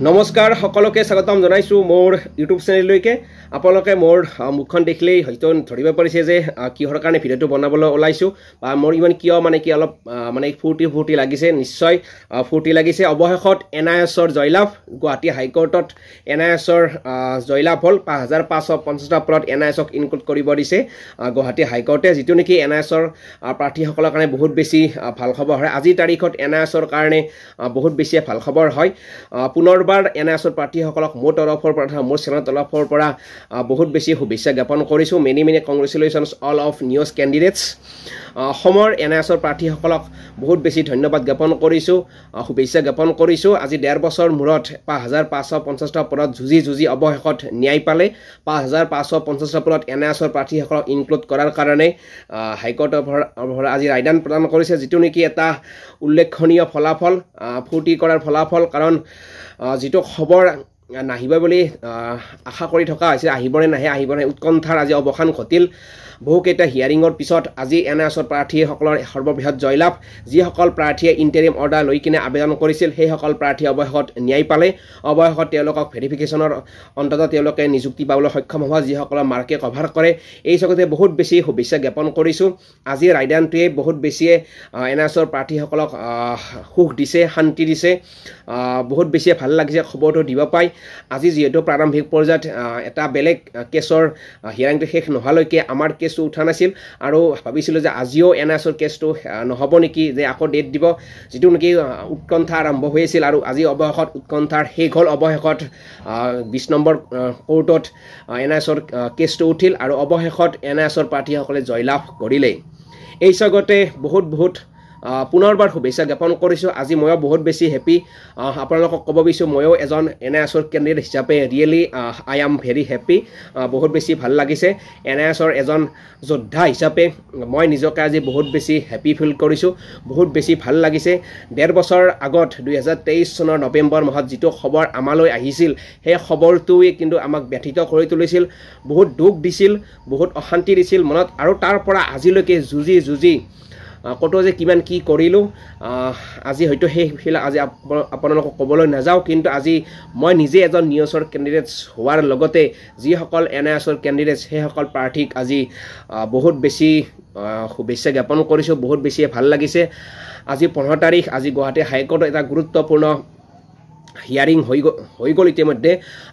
নমস্কাৰ সকলোকে স্বাগতম জনাইছো মোৰ ইউটিউব চেনেললৈকে আপোনালোকে মোৰ মুখখন দেখিলেই হয়তো ধৰিব পাৰিছে যে কিহৰ কাৰণে ভিডিঅ'টো বনাবলৈ ওলাইছো বা মোৰ ইমান কিয় কি অলপ ফুৰ্তি লাগিছে নিশ্চয় ফুৰ্তি লাগিছে অৱশেষত এনআইএছৰ জয়লাভ গুৱাহাটী হাইকোৰ্টত এনআইএছৰ জয়লাভ হ'ল 5550টা পদত এনআইএছক ইনক্লুড কৰিব দিছে গুৱাহাটী হাইকোৰ্টে যিটো নেকি এনআইএছৰ প্ৰাৰ্থীসকলৰ কাৰণে বহুত বেছি ভাল খবৰ হয় আজিৰ তাৰিখত এনআইএছৰ কাৰণে বহুত বেছি ভাল খবৰ হয় পুনৰবাৰ এনআইএছৰ প্ৰাৰ্থীসকলক মোৰ তৰফৰ পৰা মোৰ চেনেলৰ তৰফৰ পৰা বহুত বেছি শুভেচ্ছা জ্ঞাপন কৰিছো many congratulations all of news candidates অসমৰ এনআইএছৰ প্ৰাৰ্থীসকলক বহুত বেছি ধন্যবাদ জ্ঞাপন কৰিছো শুভেচ্ছা জ্ঞাপন কৰিছো আজি 1.5 বছৰ মূৰত 5550টা পদত যুঁজি অৱশেষত ন্যায় পালে 5550টা পদত এনআইএছৰ প্ৰাৰ্থীসকলক ইনক্লুড কৰাৰ কাৰণে হাইকোৰ্টৰ আজি ৰায়দান প্ৰদান কৰিছে যিটো নেকি এটা উল্লেখনীয় ফলাফল ফুৰ্তি কৰাৰ ফলাফল কাৰণ যিটো খবৰ নাহিব বুলি আশা কৰি থকা হৈছে আহিবনে নাহে উৎকণ্ঠাৰ আজি অৱসান ঘটিল বহুকেইটা হিয়াৰিঙৰ পিছত আজি এনআইএছৰ প্ৰাৰ্থীসকলৰ সৰ্ববৃহৎ জয়লাভ যিসকল প্ৰাৰ্থীয়ে ইণ্টাৰিম অৰ্ডাৰ লৈ কিনে আবেদন কৰিছিল সেইসকল প্ৰাৰ্থী অৱশেষত ন্যায় পালে অৱশেষত তেওঁলোকক ভেৰিফিকেশ্যনৰ অন্তত তেওঁলোকে নিযুক্তি পাবলৈ সক্ষম হোৱা যিসকলৰ মাৰ্কে কভাৰ কৰে এই জগতে বহুত বেছি শুভেচ্ছা জ্ঞাপন কৰিছো আজি ৰায়দানটোৱে বহুত বেছিয়ে এনআইএছৰ প্ৰাৰ্থীসকলক সুখ দিছে শান্তি দিছে বহুত বেছি ভাল লাগিছে খবৰটো দিব পাই আজি যেহেতু প্ৰাৰম্ভিক পৰ্যায়ত এটা বেলেগ কেছৰ হিয়াৰিংটো শেষ নোহোৱালৈকে আমাৰ কেছটো উঠা নাছিল আৰু ভাবিছিলো যে আজিও এনআইএছৰ কেছটো নহব নেকি যে আকৌ ডেট দিব যেটো নেকি উৎকণ্ঠা আৰম্ভ হৈছিল আৰু আজি অৱশেষত উৎকণ্ঠাৰ শেষ হ'ল অৱশেষত 20 নম্বৰ কোৰ্টত এনআইএছৰ কেছটো উঠিল আৰু অৱশেষত এনআইএছৰ প্ৰাৰ্থীসকলে জয়লাভ কৰিলে এই জগতে বহুত পুনৰবাৰ শুভেচ্ছা জ্ঞাপন কৰিছো আজি ময়ো বহুত বেছি হেপী আপোনালোকক ক'ব বিচাৰিছো ময়ো এজন এনআইএছৰ কেণ্ডিডেট হিচাপে really I am very happy বহুত বেছি ভাল লাগিছে এনআইএছৰ এজন যোদ্ধা হিচাপে মই নিজকে আজি বহুত বেছি হেপী ফিল কৰিছো বহুত বেছি ভাল লাগিছে 1.5 বছৰ আগত 2023 চনৰ নৱেম্বৰ মাহত যিটো খবৰ আমালৈ আহিছিল সেই খবৰটোৱে কিন্তু আমাক ব্যথিত কৰি তুলিছিল বহুত দুখ দিছিল বহুত অশান্তি দিছিল মনত আৰু তাৰ পৰা আজিলৈকে যুঁজি কত যে কিমান কি কৰিলো আজি হয়তো সেই আজি আপোনালোকক ক'বলৈ নাযাওঁ কিন্তু আজি মই নিজে এজন নিউজৰ কেণ্ডিডেটছ হোৱাৰ লগতে যিসকল এনআইএছৰ কেণ্ডিডেটছ সেইসকল প্ৰাৰ্থীক আজি বহুত বেছি শুভেচ্ছা জ্ঞাপন কৰিছো বহুত বেছি ভাল লাগিছে আজি 15 তাৰিখ আজি গুৱাহাটী হাইকোৰ্টত এটা গুৰুত্বপূৰ্ণ হিয়াৰিং হৈ গ'ল ইতিমধ্যে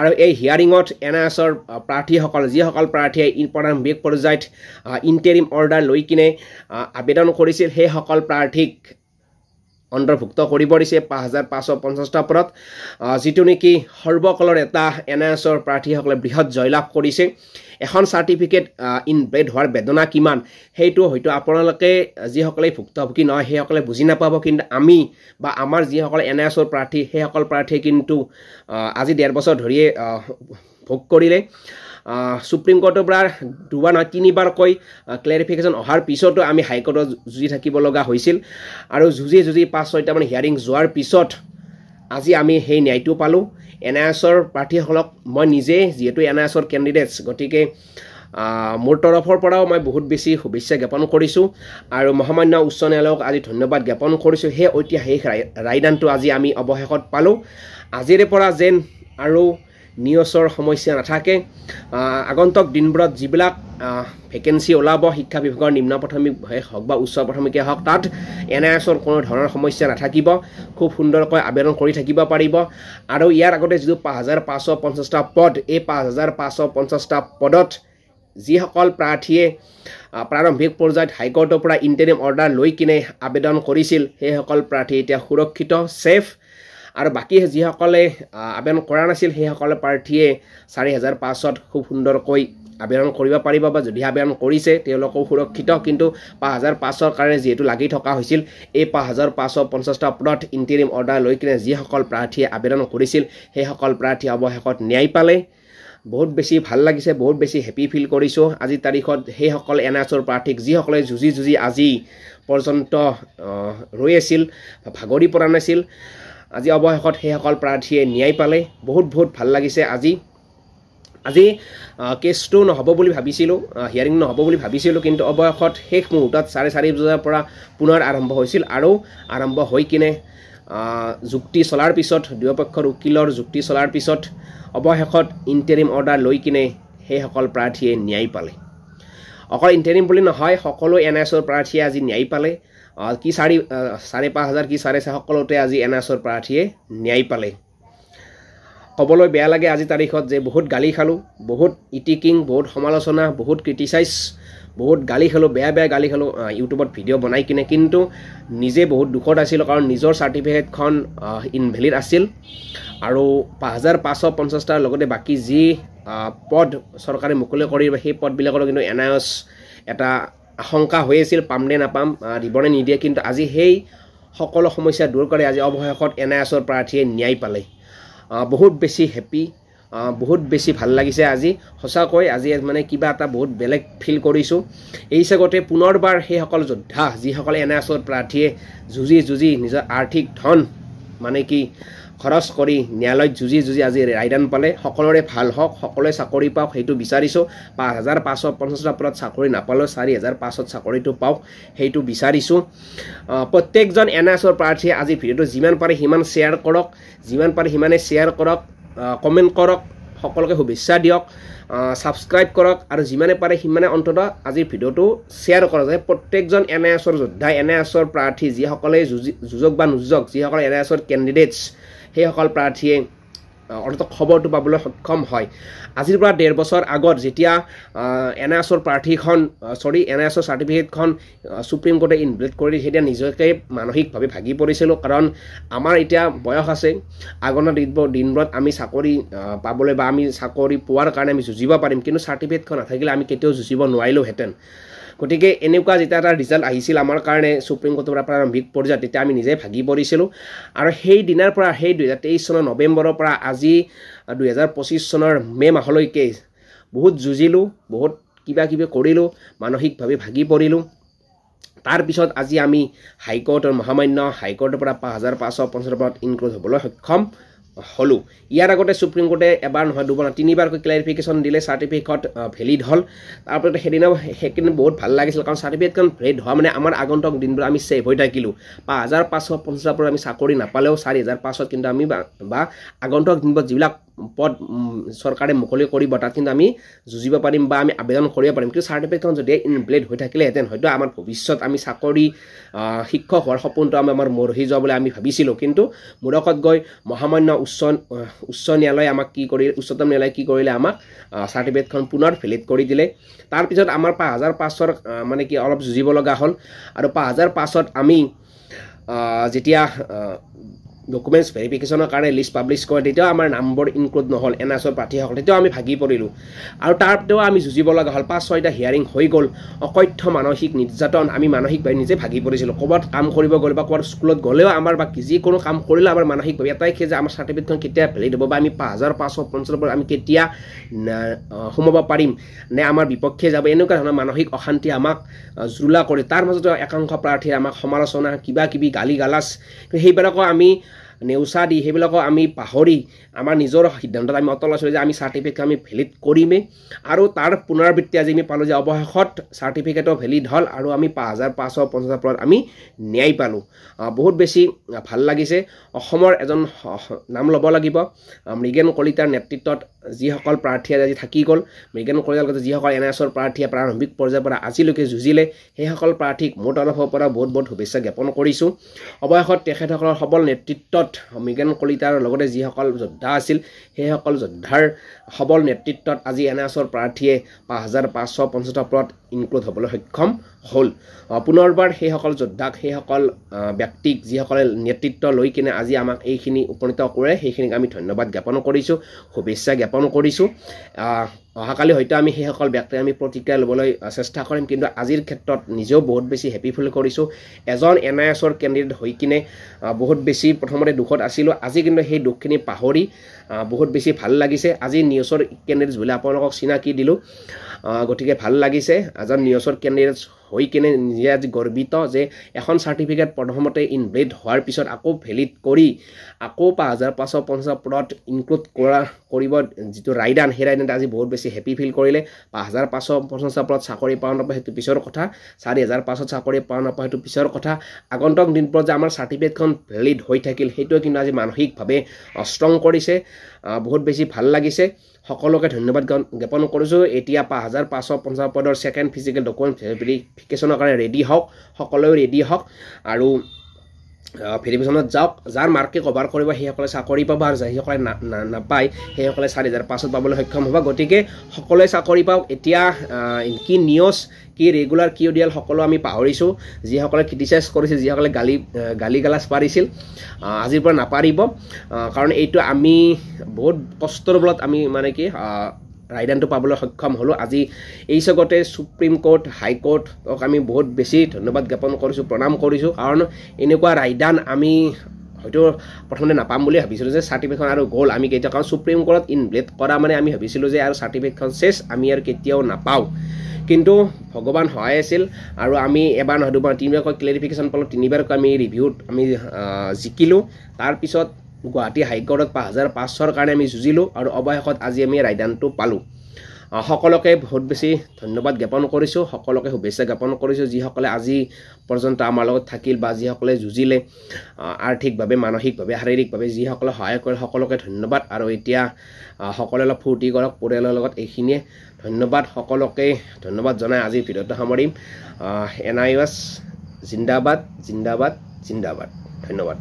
আৰু এই হিয়াৰিঙত এনআইএছৰ প্ৰাৰ্থীসকল যিসকল প্ৰাৰ্থীয়ে প্ৰাৰম্ভিক পৰ্যায়ত ইণ্টাৰিম অৰ্ডাৰ লৈ কিনে আবেদন কৰিছিল সেইসকল প্ৰাৰ্থীক অন্তৰ্ভুক্ত কৰিব দিছে 5550টা পদত যিটো নেকি সৰ্বকালৰ এটা এনআইএছৰ প্ৰাৰ্থীসকলে বৃহৎ জয়লাভ কৰিছে এখন চাৰ্টিফিকেট ইনভেড হোৱাৰ বেদনা কিমান সেইটো হয়তো আপোনালোকে যিসকলে ভুক্তভোগী নহয় সেইসকলে বুজি নাপাব কিন্তু আমি বা আমাৰ যিসকল এনআইএছৰ প্ৰাৰ্থী সেইসকল প্ৰাৰ্থীয়ে কিন্তু আজি 1.5 বছৰ ধৰিয়ে ভোগ কৰিলে সুপ্ৰিম কোৰ্টৰ পৰা দুবাৰ নহয় তিনিবাৰকৈ ক্লেৰিফিকেশ্যন অহাৰ পিছতো আমি হাইকোৰ্টত যুঁজি থাকিব লগা হৈছিল আৰু যুঁজি 5-6টা মান হিয়াৰিং যোৱাৰ পিছত আজি আমি সেই ন্যায়টো পালো এনআইএছৰ প্ৰাৰ্থীসকলক মই নিজে যেহেতু এনআইএছৰ কেণ্ডিডেটছ গতিকে মোৰ তৰফৰ পৰাও মই বহুত বেছি শুভেচ্ছা জ্ঞাপন কৰিছো আৰু মহামান্য উচ্চ ন্যায়ালয়ক আজি ধন্যবাদ জ্ঞাপন কৰিছো সেই ঐতিহাসিক ৰায়দানটো আজি আমি অৱশেষত পালো আজিৰে পৰা যেন আৰু নিউজৰ সমস্যা নাথাকে আগন্তুক দিনবোৰত যিবিলাক ভেকেন্সি ওলাব শিক্ষা বিভাগৰ নিম্ন প্ৰাথমিক হওক বা উচ্চ প্ৰাথমিকে হওক তাত এনআইএছৰ কোনো ধৰণৰ সমস্যা নাথাকিব খুব সুন্দৰকৈ আবেদন কৰি থাকিব পাৰিব আৰু ইয়াৰ আগতে যিটো 5550টা পদ এই 5550টা পদত যিসকল প্ৰাৰ্থীয়ে প্ৰাৰম্ভিক পৰ্যায়ত হাইকোৰ্টৰ পৰা ইণ্টাৰিম অৰ্ডাৰ লৈ কিনে আবেদন কৰিছিল সেইসকল প্ৰাৰ্থী এতিয়া সুৰক্ষিত সেফ আৰু বাকি যিসকলে আবেদন কৰা নাছিল সেইসকলে প্ৰাৰ্থীয়ে 4500ত খুব সুন্দৰকৈ আবেদন কৰিব পাৰিব বা যদি আবেদন কৰিছে তেওঁলোকও সুৰক্ষিত কিন্তু 5500ৰ কাৰণে যেহেতু লাগি থকা হৈছিল এই 5550টা পদত ইণ্টাৰিম অৰ্ডাৰ লৈ কিনে যিসকল প্ৰাৰ্থীয়ে আবেদন কৰিছিল সেইসকল প্ৰাৰ্থী অৱশেষত ন্যায় পালে বহুত বেছি ভাল লাগিছে বহুত বেছি হেপী ফিল কৰিছো আজি তাৰিখত সেইসকল এনআইএছৰ প্ৰাৰ্থীক যিসকলে যুঁজি আজি পৰ্যন্ত ৰৈ আছিল ভাগৰি পৰা নাছিল আজি অৱশেষত সেইসকল প্ৰাৰ্থীয়ে ন্যায় পালে বহুত ভাল লাগিছে আজি কেছটো নহব বুলি ভাবিছিলো হিয়াৰিং নহব বুলি ভাবিছিলো কিন্তু অৱশেষত শেষ মুহূৰ্তত 4:30 বজাৰ পৰা পুনৰ আৰম্ভ হৈছিল আৰু আৰম্ভ হৈ কিনে যুক্তি চলাৰ পিছত দুয়োপক্ষৰ উকিলৰ যুক্তি চলাৰ পিছত অৱশেষত ইণ্টাৰিম অৰ্ডাৰ লৈ কিনে সেইসকল প্ৰাৰ্থীয়ে ন্যায় পালে অকল ইণ্টাৰিম বুলি নহয় সকলো NISৰ প্ৰাৰ্থীয়ে আজি ন্যায় পালে কি 5,500 কি 4,500 সকলোতে আজি NISৰ প্ৰাৰ্থীয়ে ন্যায় পালে ক'বলৈ বেয়া লাগে আজি তাৰিখত যে বহুত গালি খালোঁ বহুত ইটিকিং বহুত সমালোচনা বহুত ক্ৰিটিচাইজ বহুত গালি খালোঁ বেয়া গালি খালোঁ ইউটিউবত ভিডিঅ' বনাই কিনে কিন্তু নিজে বহুত দুখত আছিল কাৰণ নিজৰ চাৰ্টিফিকেটখন ইনভেলিড আছিল আৰু 5,550টাৰ লগতে বাকী যি পদ চৰকাৰে মুকলি কৰিব সেই পদবিলাকৰ কিন্তু NIS এটা আশংকা হৈ আছিল পাম নে নাপাম দিবনে নিদিয়ে কিন্তু আজি সেই সকলো সমস্যা দূৰ কৰি আজি অৱশেষত NISৰ প্ৰাৰ্থীয়ে ন্যায় পালে বহুত বেছি হেপী বহুত বেছি ভাল লাগিছে আজি সঁচাকৈ আজি মানে কিবা এটা বহুত বেলেগ ফিল কৰিছোঁ এই হিচাপতে পুনৰবাৰ সেইসকল যোদ্ধা যিসকলে NISৰ প্ৰাৰ্থীয়ে যুঁজি নিজৰ আৰ্থিক ধন মানে কি খৰচ কৰি ন্যায়ালয়ত যুঁজি আজি ৰায়দান পালে সকলোৰে ভাল হওক সকলোৱে চাকৰি পাওক সেইটো বিচাৰিছোঁ 5,550টা পদত চাকৰি নাপালেও 4,500 চাকৰিটো পাওক সেইটো বিচাৰিছোঁ প্ৰত্যেকজন NISৰ প্ৰাৰ্থীয়ে আজি ভিডিঅ'টো যিমান পাৰে সিমান শ্বেয়াৰ কৰক যিমান পাৰে সিমানে শ্বেয়াৰ কৰক কমেণ্ট কৰক সকলোকে শুভেচ্ছা দিয়ক সাবস্ক্ৰাইব কৰক আৰু যিমানে পাৰে সিমানে অন্তত আজিৰ ভিডিঅ'টো শ্বেয়াৰ কৰক যে প্ৰত্যেকজন NISৰ যোদ্ধা NISৰ প্ৰাৰ্থী যিসকলে যুঁজক বা নুযুজক যিসকলে NISৰ কেণ্ডিডেটছ সেইসকল প্ৰাৰ্থীয়ে অৰ্থাৎ খবৰটো পাবলৈ সক্ষম হয় আজিৰ পৰা 1.5 বছৰ আগত যেতিয়া NISৰ প্ৰাৰ্থীখন NISৰ চাৰ্টিফিকেটখন সুপ্ৰিম কোৰ্টে ইনভেলিড কৰি তেতিয়া নিজকে মানসিকভাৱে ভাগি পৰিছিলোঁ কাৰণ আমাৰ এতিয়া বয়স আছে আগন্তুক দিনবোৰত আমি চাকৰি পাবলৈ বা আমি চাকৰি পোৱাৰ কাৰণে আমি যুঁজিব পাৰিম কিন্তু চাৰ্টিফিকেটখন নাথাকিলে আমি কেতিয়াও যুঁজিব নোৱাৰিলোহেঁতেন গতিকে এনেকুৱা যেতিয়া এটা ৰিজাল্ট আহিছিল আমাৰ কাৰণে সুপ্ৰিম কোৰ্টৰ পৰা প্ৰাৰম্ভিক পৰ্যায়ত তেতিয়া আমি নিজে ভাগি পৰিছিলোঁ আৰু সেই দিনাৰ পৰা সেই 2023 চনৰ নৱেম্বৰৰ পৰা আজি 2025 চনৰ মে মাহলৈকে বহুত যুঁজিলোঁ বহুত কিবা কৰিলোঁ মানসিকভাৱে ভাগি পৰিলোঁ তাৰ পিছত আজি আমি হাইকোৰ্টৰ মহামান্য হাইকোৰ্টৰ পৰা 5,550 পদত ইনক্লুড হ'বলৈ সক্ষম হলো ইয়াৰ আগতে সুপ্ৰিম কোৰ্টে এবাৰ নহয় দুবাৰ তিনিবাৰকৈ ক্লাৰিফিকেশ্যন দিলে চাৰ্টিফিকেট ভেলিড হ'ল তাৰপৰা সেইদিনা বহুত ভাল লাগিছিল কাৰণ চাৰ্টিফিকেটখন ভেলিড হোৱা মানে আমাৰ আগন্তুক দিনবোৰ আমি ছেভ হৈ থাকিলোঁ 5,550 পৰা আমি চাকৰি নাপালেও 4,500 কিন্তু আমি বা আগন্তুক দিনবোৰত যিবিলাক পদ চৰকাৰে মুকলি কৰিব তাত কিন্তু আমি যুঁজিব পাৰিম বা আমি আবেদন কৰিব পাৰিম কিন্তু চাৰ্টিফিকেটখন যদি ইনভেলিড হৈ থাকিলেহেঁতেন হয়তো আমাৰ ভৱিষ্যত আমি চাকৰি শিক্ষক হোৱাৰ সপোনটো আমাৰ মৰহি যোৱা বুলি আমি ভাবিছিলোঁ কিন্তু মূৰকত গৈ মহামান্য উচ্চ ন্যায়ালয়ে আমাক উচ্চতম ন্যায়ালয়ে কি কৰিলে আমাক চাৰ্টিফিকেটখন পুনৰ ভেলিড কৰি দিলে তাৰপিছত আমাৰ 5,500 মানে কি অলপ যুঁজিব লগা হ'ল আৰু 5,500 আমি যেতিয়া ডকুমেণ্টছ ভেৰিফিকেশ্যনৰ কাৰণে লিষ্ট পাব্লিছ কৰে তেতিয়াও আমাৰ নামবোৰ ইনক্লুড নহ'ল NISৰ প্ৰাৰ্থীসকল তেতিয়াও আমি ভাগি পৰিলোঁ আৰু তাৰপৰাও আমি যুঁজিব লগা হ'ল 5-6টা হিয়াৰিং হৈ গ'ল অকথ্য মানসিক নিৰ্যাতন আমি মানসিকভাৱে নিজে ভাগি পৰিছিলোঁ ক'ৰবাত কাম কৰিব গ'লে বা ক'ৰবাত স্কুলত গ'লেও আমাৰ বা যিকোনো কাম কৰিলেও আমাৰ মানসিকভাৱে এটাই যে আমাৰ চাৰ্টিফিকেটখন কেতিয়া ভেলিড হ'ব বা আমি 5,550 পৰা আমি কেতিয়া সোমাব পাৰিম নে আমাৰ বিপক্ষে যাব এনেকুৱা ধৰণৰ মানসিক অশান্তি আমাক জুৰুলা কৰে তাৰ মাজতে একাংশ প্ৰাৰ্থীয়ে আমাক সমালোচনা কিবা গালি গালাজ সেইবিলাকো আমি নেউচা দি সেইবিলাকো আমি পাহৰি আমাৰ নিজৰ সিদ্ধান্তত আমি অটল আছিলোঁ যে আমি চাৰ্টিফিকেট আমি ভেলিড কৰিমেই আৰু তাৰ পুনৰাবৃত্তি আজি আমি পালোঁ যে অৱশেষত চাৰ্টিফিকেটো ভেলিড হ'ল আৰু আমি 5,550 পদত আমি ন্যায় পালোঁ বহুত বেছি ভাল লাগিছে অসমৰ এজন নাম ল'ব লাগিব মৃগেন কলিতাৰ নেতৃত্বত যিসকল প্ৰাৰ্থীয়ে আজি থাকি গ'ল মৃগেন কলিতাৰ লগতে যিসকল NISৰ প্ৰাৰ্থীয়ে প্ৰাৰম্ভিক পৰ্যায়ৰ পৰা আজিলৈকে যুঁজিলে সেইসকল প্ৰাৰ্থীক মোৰ তৰফৰ পৰা বহুত শুভেচ্ছা জ্ঞাপন কৰিছোঁ অৱশেষত তেখেতসকলৰ সবল নেতৃত্বত মৃগেন কলিতাৰ লগতে যিসকল যোদ্ধা আছিল সেইসকল যোদ্ধাৰ সবল নেতৃত্বত আজি NISৰ প্ৰাৰ্থীয়ে 5,550 পদত ইনক্লুড হ'বলৈ সক্ষম হ'ল পুনৰবাৰ সেইসকল যোদ্ধাক সেইসকল ব্যক্তিক যিসকলে নেতৃত্ব লৈ কিনে আজি আমাক এইখিনি উপনীত কৰে সেইখিনিক আমি ধন্যবাদ জ্ঞাপন কৰিছোঁ শুভেচ্ছা জ্ঞাপন কৰিছোঁ অহাকালি হয়তো আমি সেইসকল ব্যক্তিক আমি প্ৰতিক্ৰিয়া ল'বলৈ চেষ্টা কৰিম কিন্তু আজিৰ ক্ষেত্ৰত নিজেও বহুত বেছি হেপী ফিল কৰিছোঁ এজন NISৰ কেণ্ডিডেট হৈ কিনে বহুত বেছি প্ৰথমতে দুখত আছিলোঁ আজি কিন্তু সেই দুখখিনি পাহৰি বহুত বেছি ভাল লাগিছে আজি নিউজৰ কেণ্ডিডেটছ বুলি আপোনালোকক চিনাকি দিলোঁ গতিকে ভাল লাগিছে এজন নিউজৰ কেণ্ডিডেটছ হৈ কিনে নিজে আজি গৰ্বিত যে এখন চাৰ্টিফিকেট প্ৰথমতে ইনভেলিড হোৱাৰ পিছত আকৌ ভেলিড কৰি আকৌ 5550 পদত ইনক্লুড কৰিব যিটো ৰায়দান সেই ৰায়দানটো আজি বহুত বেছি হেপী ফিল কৰিলে 5550 পদত চাকৰি পাওঁ নাপাওঁ সেইটো পিছৰ কথা 4500 চাকৰি পাওঁ নাপাওঁ সেইটো পিছৰ কথা আগন্তুক দিনবোৰত যে আমাৰ চাৰ্টিফিকেটখন ভেলিড হৈ থাকিল সেইটোৱে কিন্তু আজি মানসিকভাৱে ষ্ট্ৰং কৰিছে বহুত বেছি ভাল লাগিছে সকলোকে ধন্যবাদ জ্ঞাপন কৰিছোঁ এতিয়া 5550 পদৰ সেকেন্ড ফিজিকেল ডকুমেণ্ট ভেৰিফিকেশ্যনৰ কাৰণে ৰেডি হওক সকলোৱে ৰেডি হওক আৰু ভেৰিফিকেশ্যনত যাওক যাৰ মাৰ্কে কভাৰ কৰিব সেইসকলে চাকৰি পাব আৰু যিসকলে নাপায় সেইসকলে 4500 পাবলৈ সক্ষম হ'ব গতিকে সকলোৱে চাকৰি পাওক এতিয়া কি নিউজ কি ৰেগুলাৰ কি অডিয়েল সকলো আমি পাহৰিছোঁ যিসকলে ক্ৰিটিচাইজ কৰিছিল যিসকলে গালি গালাজ পাৰিছিল আজিৰ পৰা নাপাৰিব কাৰণ এইটো আমি বহুত কষ্টৰ বলত আমি মানে কি ৰায়দানটো পাবলৈ সক্ষম হ'লোঁ আজি এই জগতে সুপ্ৰিম কোৰ্ট হাইকোৰ্টক আমি বহুত বেছি ধন্যবাদ জ্ঞাপন কৰিছোঁ প্ৰণাম কৰিছোঁ কাৰণ এনেকুৱা ৰায়দান আমি হয়তো প্ৰথমতে নাপাম বুলি ভাবিছিলোঁ যে চাৰ্টিফিকেটখন আৰু গ'ল আমি কেতিয়া কাৰণ সুপ্ৰিম কোৰ্টত ইনভেলিড কৰা মানে আমি ভাবিছিলোঁ যে আৰু চাৰ্টিফিকেটখন চেছ আমি আৰু কেতিয়াও নাপাওঁ কিন্তু ভগৱান সহায় আছিল আৰু আমি এবাৰ নহয় দুবাৰ তিনিবাৰকৈ ক্লেৰিফিকেশ্যন পালোঁ তিনিবাৰকৈ আমি ৰিভিউত আমি জিকিলোঁ তাৰপিছত গুৱাহাটী হাইকোৰ্টত 5500 কাৰণে আমি যুঁজিলোঁ আৰু অৱশেষত আজি আমি ৰায়দানটো পালোঁ সকলোকে বহুত বেছি ধন্যবাদ জ্ঞাপন কৰিছোঁ সকলোকে শুভেচ্ছা জ্ঞাপন কৰিছোঁ যিসকলে আজি পৰ্যন্ত আমাৰ লগত থাকিল বা যিসকলে যুঁজিলে আৰ্থিকভাৱে মানসিকভাৱে শাৰীৰিকভাৱে যিসকলে সহায় কৰে সকলোকে ধন্যবাদ আৰু এতিয়া সকলোৱে অলপ ফূৰ্তি কৰক পৰিয়ালৰ লগত এইখিনিয়ে ধন্যবাদ সকলোকে ধন্যবাদ জনাই আজিৰ ভিডিঅ'টো সামৰিম NIOS জিন্দাবাদ জিন্দাবাদ জিন্দাবাদ ধন্যবাদ